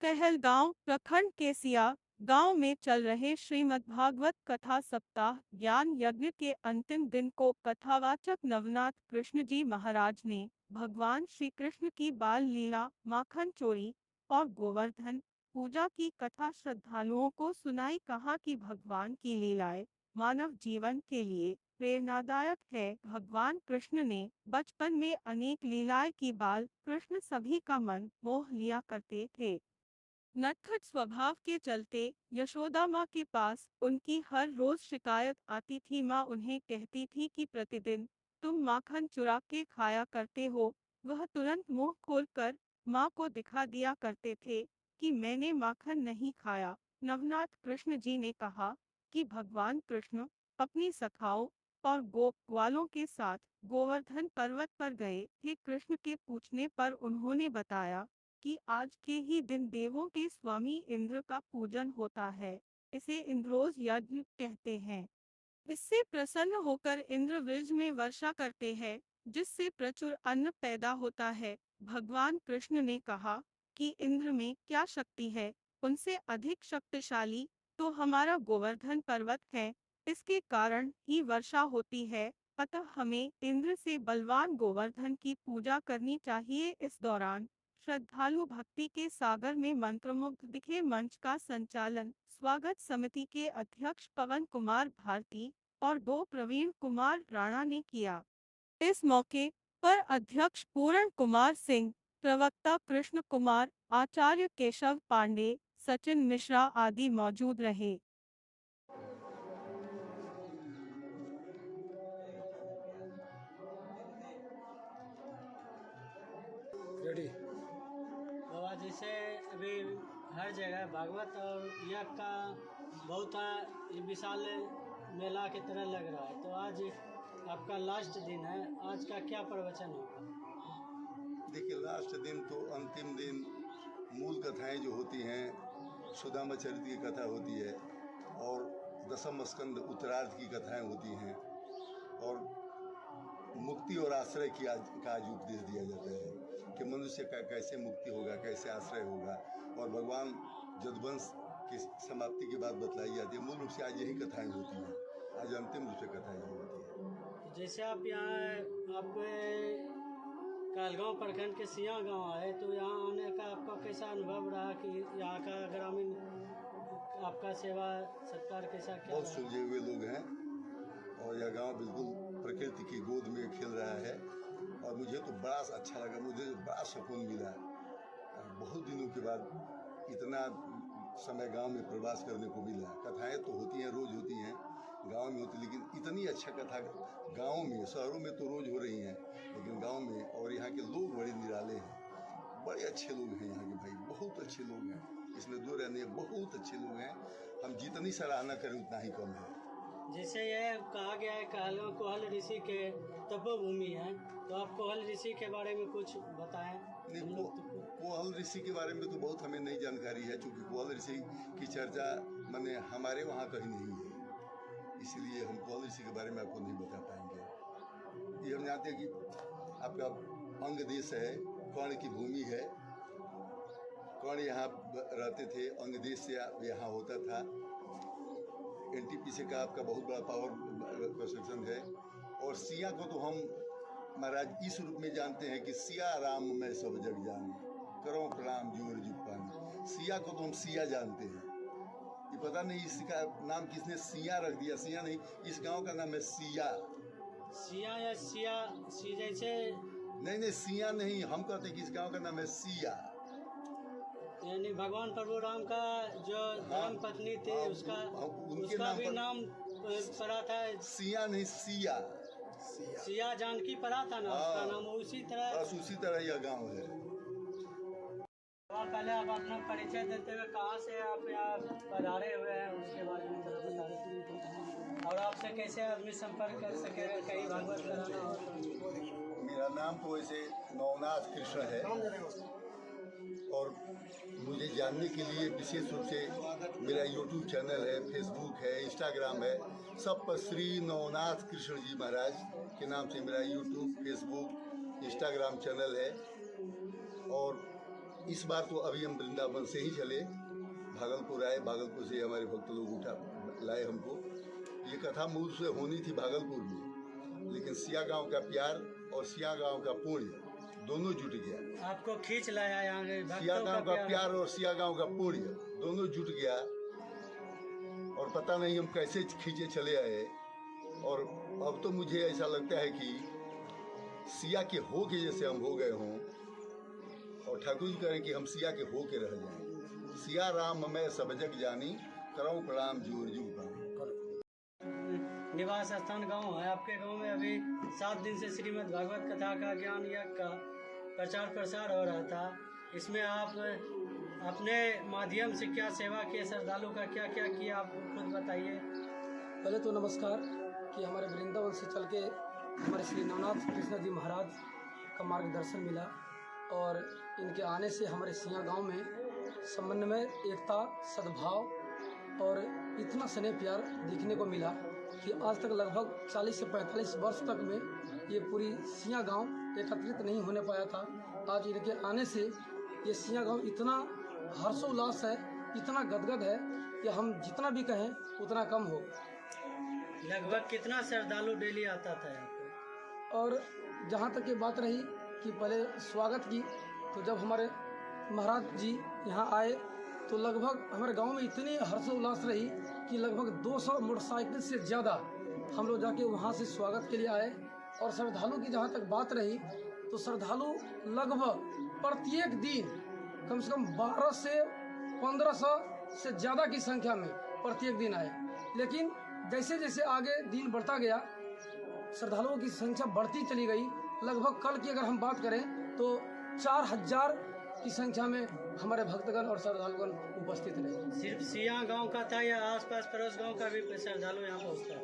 कहलगांव प्रखंड के सिया गांव में चल रहे श्रीमद्भागवत कथा सप्ताह ज्ञान यज्ञ के अंतिम दिन को कथावाचक नवनाथ कृष्ण जी महाराज ने भगवान श्री कृष्ण की बाल लीला माखन चोरी और गोवर्धन पूजा की कथा श्रद्धालुओं को सुनाई। कहा कि भगवान की लीलाएं मानव जीवन के लिए प्रेरणादायक है। भगवान कृष्ण ने बचपन में अनेक लीलाएं की। बाल कृष्ण सभी का मन मोह लिया करते थे। नटखट स्वभाव के चलते यशोदा माँ के पास उनकी हर रोज शिकायत आती थी। माँ उन्हें कहती थी कि प्रतिदिन तुम माखन चुरा के खाया करते हो। वह तुरंत मुंह खोलकर माँ को दिखा दिया करते थे कि मैंने माखन नहीं खाया। नवनाथ कृष्ण जी ने कहा कि भगवान कृष्ण अपनी सखाओं और गोप ग्वालों के साथ गोवर्धन पर्वत पर गए थे। कृष्ण के पूछने पर उन्होंने बताया कि आज के ही दिन देवों के स्वामी इंद्र का पूजन होता है। इसे इंद्रोज यज्ञ कहते हैं। इससे प्रसन्न होकर इंद्र वृज में वर्षा करते हैं, जिससे प्रचुर अन्न पैदा होता है। भगवान कृष्ण ने कहा कि इंद्र में क्या शक्ति है, उनसे अधिक शक्तिशाली तो हमारा गोवर्धन पर्वत है। इसके कारण ही वर्षा होती है। अतः हमें इंद्र से बलवान गोवर्धन की पूजा करनी चाहिए। इस दौरान श्रद्धालु भक्ति के सागर में मंत्रमुग्ध दिखे। मंच का संचालन स्वागत समिति के अध्यक्ष पवन कुमार भारती और 2 प्रवीण कुमार राणा ने किया। इस मौके पर अध्यक्ष पूर्ण कुमार सिंह, प्रवक्ता कृष्ण कुमार, आचार्य केशव पांडे, सचिन मिश्रा आदि मौजूद रहे। रेडी बाबा जैसे अभी हर जगह भागवत और यज्ञ का बहुत ही विशाल मेला की तरह लग रहा है, तो आज आपका लास्ट दिन है, आज का क्या प्रवचन होगा? देखिए, लास्ट दिन तो अंतिम दिन मूल कथाएं जो होती हैं, सुदामा चरित्र की कथा होती है और दशम स्कंद उत्तरार्ध की कथाएं होती हैं और मुक्ति और आश्रय की का आज उपदेश दिया जाता है कि मनुष्य का कैसे मुक्ति होगा, कैसे आश्रय होगा और भगवान जदुवंश की समाप्ति की बात बतलाई जाती है। मूल रूप से आज यही कथाएं होती हैं, आज अंतिम रूप से कथाएं यही होती हैं। जैसे आप यहाँ आपके कहलगांव प्रखंड के सिया गांव आए, तो यहाँ आने का आपका कैसा अनुभव रहा कि यहाँ का ग्रामीण आपका सेवा सत्कार कैसा क्या बहुत रहा? सुलझे हुए लोग हैं और यह गांव बिल्कुल प्रकृति की गोद में खेल रहा है और मुझे तो बड़ा अच्छा लगा, मुझे बड़ा सुकून मिला और बहुत दिनों के बाद इतना समय गांव में प्रवास करने को मिला। कथाएं तो होती हैं, रोज होती हैं, गांव में होती, लेकिन इतनी अच्छा कथा गांव में, शहरों में तो रोज हो रही हैं, लेकिन गांव में और यहाँ के लोग बड़े निराले हैं, बड़े अच्छे लोग हैं यहाँ के भाई, बहुत अच्छे लोग हैं, इसमें दो रहने बहुत अच्छे लोग हैं। हम जितनी सराहना करें उतना ही कम है। जैसे यह कहा गया है कहलगांव कोहल ऋषि के तपोभूमि है, तो आप कोहल ऋषि के बारे में कुछ बताएं। नहीं, कोहल ऋषि के बारे में तो बहुत हमें नई जानकारी है, क्योंकि कोहल ऋषि की चर्चा मैंने हमारे वहाँ कहीं नहीं है, इसलिए हम कोहल ऋषि के बारे में आपको नहीं बता पाएंगे। ये हम जानते हैं कि आपका अंग देश है, कर्ण की भूमि है, कर्ण यहाँ रहते थे, अंग देश से यहाँ होता था। एनटीपीसी का आपका बहुत बड़ा पावर कंस्ट्रक्शन है और सिया को तो हम महाराज इस रूप में जानते हैं कि सिया राम मैं सब जग जाने, करो प्रणाम जोर जुग पानी। सिया को तो हम सिया जानते हैं, ये पता नहीं इसका नाम किसने सिया रख दिया। सिया नहीं, इस गांव का नाम है सिया। सिया या सिया सी जैसे नहीं, सिया नहीं, हम कहते हैं कि इस गांव का नाम है सिया। यानी भगवान प्रभु राम का जो धर्म पत्नी थी उसका उसका भी नाम पड़ा था सिया नहीं, सिया। सिया जानकी पड़ा था ना, उसका नाम उसी तरह। बस उसी तरह यह गांव है। पहले आप अपना परिचय देते हुए कहाँ से आप यहाँ पधारे हुए हैं उसके बारे में बताएं, और आपसे कैसे आदमी संपर्क कर सके कहीं भागवत कराना हो। मेरा नाम तो वैसे नवनाथ कृष्ण है और मुझे जानने के लिए विशेष रूप से मेरा यूट्यूब चैनल है, फेसबुक है, इंस्टाग्राम है, सब पर श्री नवनाथ कृष्ण जी महाराज के नाम से मेरा यूट्यूब, फेसबुक, इंस्टाग्राम चैनल है और इस बार तो अभी हम वृंदावन से ही चले, भागलपुर आए, भागलपुर से हमारे भक्त लोग लाए हमको। ये कथा मूल से होनी थी भागलपुर में, लेकिन सिया गांव का प्यार और सिया गांव का पुण्य दोनों जुट गया। आपको खींच लाया यहाँ सिया गांव का प्यार और सिया गांव का पुण्य दोनों जुट गया, और पता नहीं हम कैसे खींचे चले आए। और अब तो मुझे ऐसा लगता है कि सिया के हो के जैसे हम हो गए हों, और ठाकुर जी करें कि हम सिया के हो के रह जाएं। सिया राम मैं सब जग जानी, करऊं प्रणाम जुग जुग प्राणी। निवास स्थान गांव है आपके। गांव में अभी 7 दिन से श्रीमद् भागवत कथा का ज्ञान यज्ञ का प्रचार प्रसार हो रहा था। इसमें आप अपने माध्यम से क्या सेवा किए, श्रद्धालु का क्या क्या किया, आप खुद बताइए। पहले तो नमस्कार कि हमारे वृंदावन से चल के हमारे श्री नवनाथ कृष्ण जी महाराज का मार्गदर्शन मिला, और इनके आने से हमारे सिया गांव में समन्वय, एकता, सद्भाव और इतना स्नेह प्यार देखने को मिला कि आज तक लगभग 40 से 45 वर्ष तक में ये पूरी सिया गांव एकत्रित नहीं होने पाया था। आज इनके आने से ये सिया गांव इतना हर्षोल्लास है, इतना गदगद है कि हम जितना भी कहें उतना कम हो। लगभग कितना श्रद्धालु डेली आता था यहाँ पे? और जहाँ तक ये बात रही कि पहले स्वागत की, तो जब हमारे महाराज जी यहाँ आए तो लगभग हमारे गांव में इतनी हर्षोल्लास रही कि लगभग 200 मोटरसाइकिल से ज़्यादा हम लोग जाके वहाँ से स्वागत के लिए आए। और श्रद्धालु की जहाँ तक बात रही तो श्रद्धालु लगभग प्रत्येक दिन कम से कम 1200 से 1500 से ज़्यादा की संख्या में प्रत्येक दिन आए। लेकिन जैसे जैसे आगे दिन बढ़ता गया श्रद्धालुओं की संख्या बढ़ती चली गई। लगभग कल की अगर हम बात करें तो 4000 की संख्या में हमारे भक्तगण और श्रद्धालुगण उपस्थित रहे। सिर्फ सिया गांव का था या आसपास पड़ोस गांव का भी श्रद्धालु यहाँ पहुँचता है?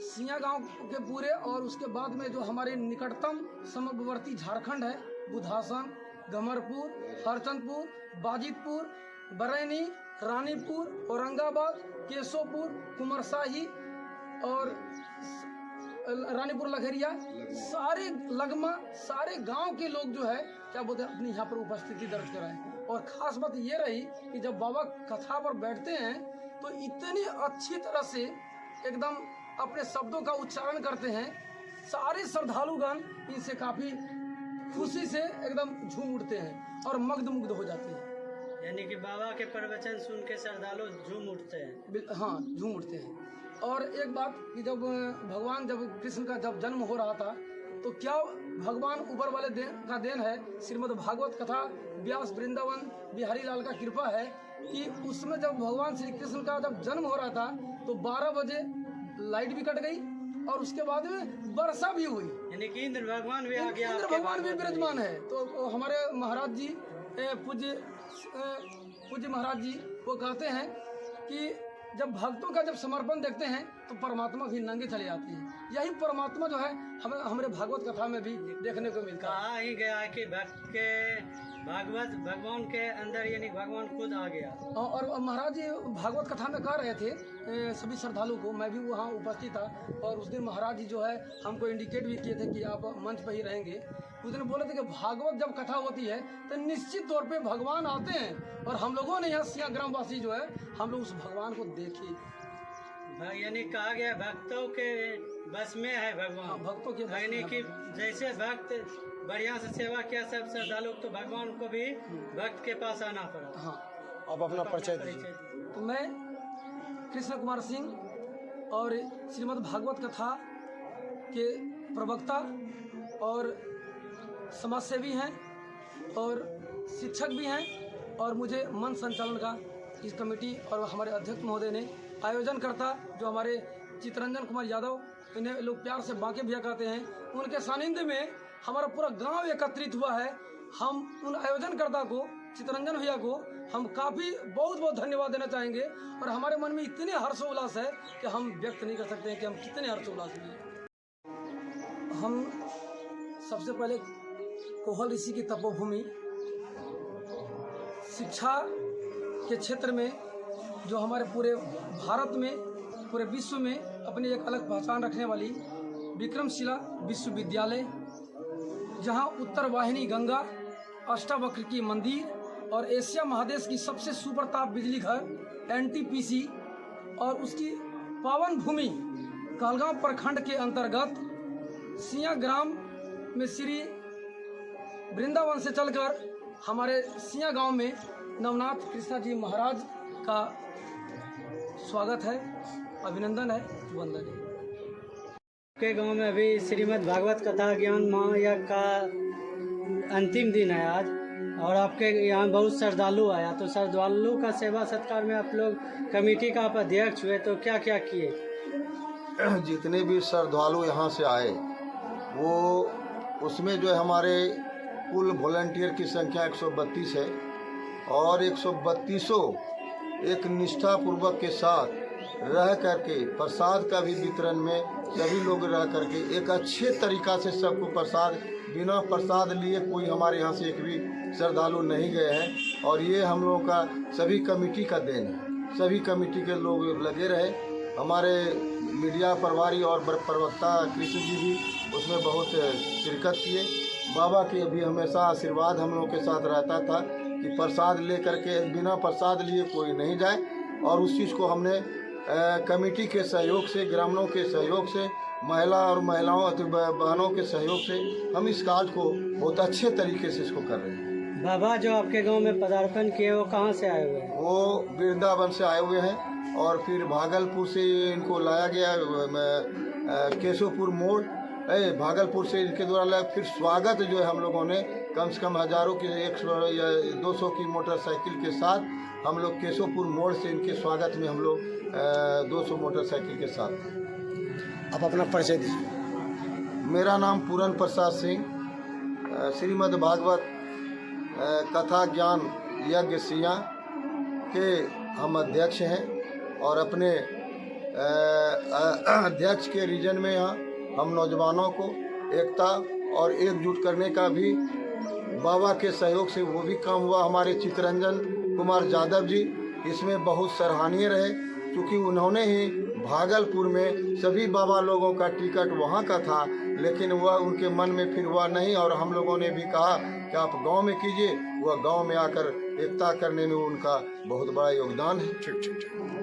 सिया गांव के पूरे, और उसके बाद में जो हमारे निकटतम समवर्ती झारखंड है, बुधासन, गमरपुर, हरचंदपुर, बाजितपुर, बरैनी, रानीपुर, औरंगाबाद, केशोपुर, कुमरसाही और रानीपुर लखरिया, सारे लगमा सारे गांव के लोग जो है क्या बोलते हैं अपनी यहाँ पर उपस्थिति दर्ज कराएं। और खास बात ये रही कि जब बाबा कथा पर बैठते हैं तो इतनी अच्छी तरह से एकदम अपने शब्दों का उच्चारण करते हैं, सारे श्रद्धालुगण इनसे काफ़ी खुशी से एकदम झूम उठते हैं और मग्न हो जाते हैं। यानी कि बाबा के प्रवचन सुन के श्रद्धालु झूम उठते हैं। हाँ, झूम उठते हैं। और एक बात कि जब भगवान कृष्ण का जब जन्म हो रहा था तो क्या भगवान ऊपर वाले का देन है, श्रीमद् भागवत कथा व्यास वृंदावन बिहारी लाल का कृपा है कि उसमें जब भगवान श्री कृष्ण का जब जन्म हो रहा था तो 12 बजे लाइट भी कट गई और उसके बाद में वर्षा भी हुई। यानी कि इंद्र भगवान भी आ गया, इंद्र भगवान भी विराजमान है। तो हमारे महाराज जी पूज्य महाराज जी वो कहते हैं कि जब भक्तों का जब समर्पण देखते हैं तो परमात्मा भी नंगे चले जाते हैं। यही परमात्मा जो है हमें हमारे भागवत कथा में भी देखने को मिलता है। कहा ही गया है कि भक्त के भागवत भगवान के अंदर यानी भगवान खुद आ गया। और महाराज जी भागवत कथा में कह रहे थे सभी श्रद्धालु को, मैं भी वहाँ उपस्थित था, और उस दिन महाराज जी जो है हमको इंडिकेट भी किए थे कि आप मंच पर ही रहेंगे। उस दिन बोले थे कि भागवत जब कथा होती है तो निश्चित तौर पे भगवान आते हैं, और हम लोगों ने यहाँ सिया ग्रामवासी जो है हम लोग उस भगवान को देखे। यानी कहा गया भक्तों के बस में है भगवान। हाँ, भक्तों के यानी कि जैसे भक्त बढ़िया से सेवा किया सब श्रद्धालु, तो भगवान को भी भक्त के पास आना पड़ा। हाँ, अब अपना परिचय दीजिए। तो मैं कृष्ण कुमार सिंह और श्रीमद् भागवत कथा के प्रवक्ता और समाजसेवी हैं और शिक्षक भी हैं, और मुझे मंच संचालन का इस कमेटी और हमारे अध्यक्ष महोदय ने आयोजन करता जो हमारे चितरंजन कुमार यादव, इन्हें लोग प्यार से बांके भैया कहते हैं, उनके सानिध्य में हमारा पूरा गांव एकत्रित हुआ है। हम उन आयोजनकर्ता को चितरंजन भैया को हम काफ़ी बहुत बहुत धन्यवाद देना चाहेंगे, और हमारे मन में इतने हर्षोल्लास है कि हम व्यक्त नहीं कर सकते हैं कि हम कितने हर्षोल्लास में हैं। हम सबसे पहले कोहल ऋषि की तपोभूमि शिक्षा के क्षेत्र में जो हमारे पूरे भारत में पूरे विश्व में अपनी एक अलग पहचान रखने वाली विक्रमशिला विश्वविद्यालय, जहां उत्तर वाहिनी गंगा, अष्टावक्र की मंदिर और एशिया महादेश की सबसे सुपर ताप बिजली घर एनटीपीसी और उसकी पावन भूमि कहलगांव प्रखंड के अंतर्गत सिया ग्राम में श्री वृंदावन से चलकर हमारे सिया गांव में नवनाथ कृष्णा जी महाराज का स्वागत है, अभिनंदन है, वंदन है। आपके गांव में अभी श्रीमद् भागवत कथा ज्ञान महायज्ञ का अंतिम दिन है आज, और आपके यहाँ बहुत श्रद्धालु आया, तो श्रद्धालु का सेवा सत्कार में आप लोग कमेटी का आप अध्यक्ष हुए, तो क्या क्या किए? जितने भी श्रद्धालु यहाँ से आए वो उसमें जो है हमारे कुल वॉलंटियर की संख्या 132 है और 132 एक निष्ठापूर्वक के साथ रह करके प्रसाद का भी वितरण में सभी लोग रह करके एक अच्छे तरीक़ा से सबको प्रसाद, बिना प्रसाद लिए कोई हमारे यहाँ से एक भी श्रद्धालु नहीं गए हैं। और ये हम लोगों का सभी कमेटी का देन है, सभी कमेटी के लोग लगे रहे। हमारे मीडिया प्रभारी और प्रवक्ता कृष्ण जी भी उसमें बहुत शिरकत किए। बाबा की अभी हमेशा आशीर्वाद हम लोगों के साथ रहता था कि प्रसाद ले करके बिना प्रसाद लिए कोई नहीं जाए, और उस चीज़ को हमने कमेटी के सहयोग से, ग्रामीणों के सहयोग से, महिलाओं बहनों के सहयोग से हम इस कार्य को बहुत अच्छे तरीके से इसको कर रहे हैं। बाबा जो आपके गांव में पदार्पण किए वो कहाँ से आए हुए हैं? वो वृंदावन से आए हुए हैं और फिर भागलपुर से इनको लाया गया, केशवपुर मोड़ भागलपुर से इनके द्वारा लाया। फिर स्वागत जो है हम लोगों ने कम से कम हज़ारों की 100 या 200 की मोटरसाइकिल के साथ हम लोग केशवपुर मोड़ से इनके स्वागत में हम लोग 200 मोटरसाइकिल के साथ। आप अपना परिचय दीजिए। मेरा नाम पूरन प्रसाद सिंह, श्रीमद् भागवत कथा ज्ञान यज्ञ सिया के हम अध्यक्ष हैं, और अपने अध्यक्ष के रीजन में यहाँ हम नौजवानों को एकता और एकजुट करने का भी बाबा के सहयोग से वो भी काम हुआ। हमारे चित्तरंजन कुमार यादव जी इसमें बहुत सराहनीय रहे, क्योंकि उन्होंने ही भागलपुर में सभी बाबा लोगों का टिकट वहाँ का था, लेकिन वह उनके मन में फिर हुआ नहीं, और हम लोगों ने भी कहा कि आप गांव में कीजिए। वह गांव में आकर एकता करने में उनका बहुत बड़ा योगदान है। ठीक।